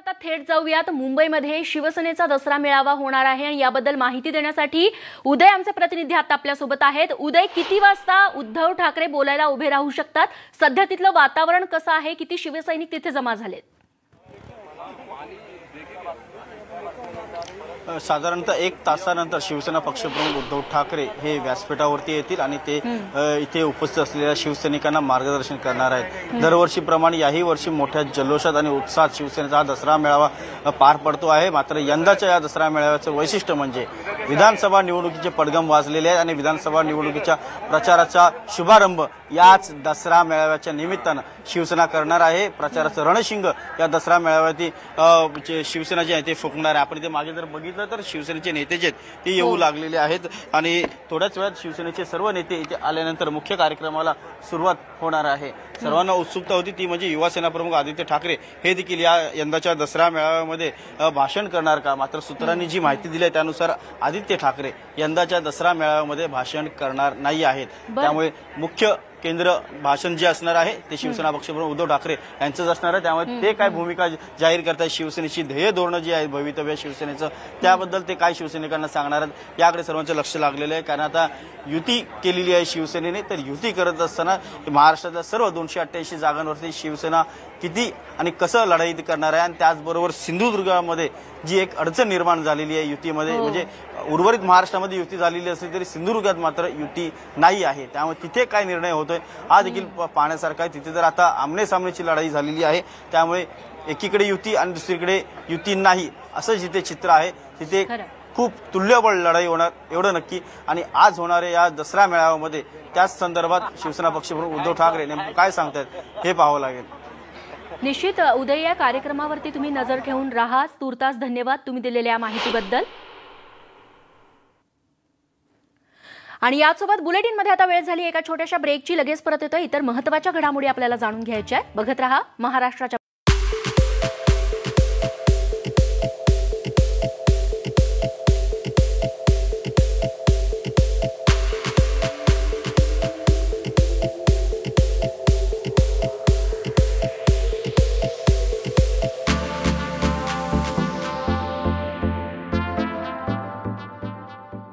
आता थेट जाऊयात मुंबईमध्ये शिवसेनेचा दसरा मेळावा होणार आहे आणि याबद्दल माहिती देण्यासाठी उदय आमचे प्रतिनिधी आता आपल्या सोबत आहेत। उदय, किती वाजता उद्धव ठाकरे बोलायला उभे राहू शकतात? सध्या तिथलं वातावरण कसं आहे? किती शिवसैनिक तिथे जमा झालेत? साधारणतः 1 तासानंतर शिवसेना पक्षप्रमुख उद्धव ठाकरे हे व्यासपीठावरती येतील आणि ते इथे उपस्थित असलेल्या शिवसैनिकांना मार्गदर्शन करणार आहेत। दरवर्षीप्रमाणे याही वर्षी मोठ्या जल्लोषात आणि उत्साहात शिवसेनेचा हा दसरा मेळावा पार पडतो आहे। मात्र यंदाच्या या दसरा मेळाव्याचं वैशिष्ट्य म्हणजे विधानसभा निवडणुकीचे पडगम वाजलेले आहेत आणि विधानसभा निवडणुकीच्या प्रचाराचा शुभारंभ याच दसरा मेळाव्याच्या निमित्तानं शिवसेना करणार आहे। प्रचाराचं रणशिंग या दसरा मेळाव्यात शिवसेना जे आहे ते फुंकणार आहे। आपण इथे मागे जर बघितलं तर शिवसेनेचे नेते जे आहेत ते येऊ लागलेले आहेत आणि थोड्याच वेळात शिवसेनेचे सर्व नेते इथे आल्यानंतर मुख्य कार्यक्रमाला सुरुवात होणार आहे। सर्वांना उत्सुकता होती ती म्हणजे युवासेना प्रमुख आदित्य ठाकरे हे देखील या यंदाच्या दसरा मेळाव्यामध्ये भाषण करणार का? मात्र सूत्रांनी जी माहिती दिली आहे त्यानुसार आदित्य ठाकरे यंदाच्या दसरा मेळाव्यामध्ये भाषण करणार नाही आहेत। त्यामुळे मुख्य केंद्र भाषण जे असणार आहे ते शिवसेना पक्षप्रमुख उद्धव ठाकरे यांचंच असणार आहे। त्यामुळे ते काय भूमिका जाहीर करतात, शिवसेनेची ध्येय धोरणं जी आहेत भवितव्य शिवसेनेचं त्याबद्दल ते काय शिवसैनिकांना सांगणार आहेत याकडे सर्वांचं लक्ष लागलेलं आहे। कारण आता युती केलेली आहे शिवसेनेने, तर युती करत असताना महाराष्ट्रातल्या सर्व 288 जागांवरती शिवसेना किती आणि कसं लढाई करणार आहे आणि त्याचबरोबर सिंधुदुर्गामध्ये जी एक अडचण निर्माण झालेली आहे युतीमध्ये, म्हणजे उर्वरित महाराष्ट्रामध्ये युती झालेली असली तरी सिंधुदुर्गात मात्र युती नाही आहे। त्यामुळे तिथे काय निर्णय होतोय हा देखील पाहण्यासारखा आहे। तिथे तर आता आमने सामनेची लढाई झालेली आहे, त्यामुळे एकीकडे युती आणि दुसरीकडे युती नाही असं जिथे चित्र आहे तिथे खूप तुल्यबळ लढाई होणार एवढं नक्की। आणि आज होणाऱ्या या दसरा मेळाव्यामध्ये त्याच संदर्भात शिवसेना पक्षप्रमुख उद्धव ठाकरे नेमकं काय सांगतायत हे पाहावं लागेल। निश्चित उदय, या कार्यक्रमावरती तुम्ही नजर ठेवून राहा। तूर्तास धन्यवाद तुम्ही दिलेल्या माहितीबद्दल। आणि यासोबत बुलेटिनमध्ये आता वेळ झाली एका छोट्याशा ब्रेकची। लगेच परत येतो। इतर महत्त्वाच्या घडामोडी आपल्याला जाणून घ्यायच्या आहेत। बघत रहा महाराष्ट्राच्या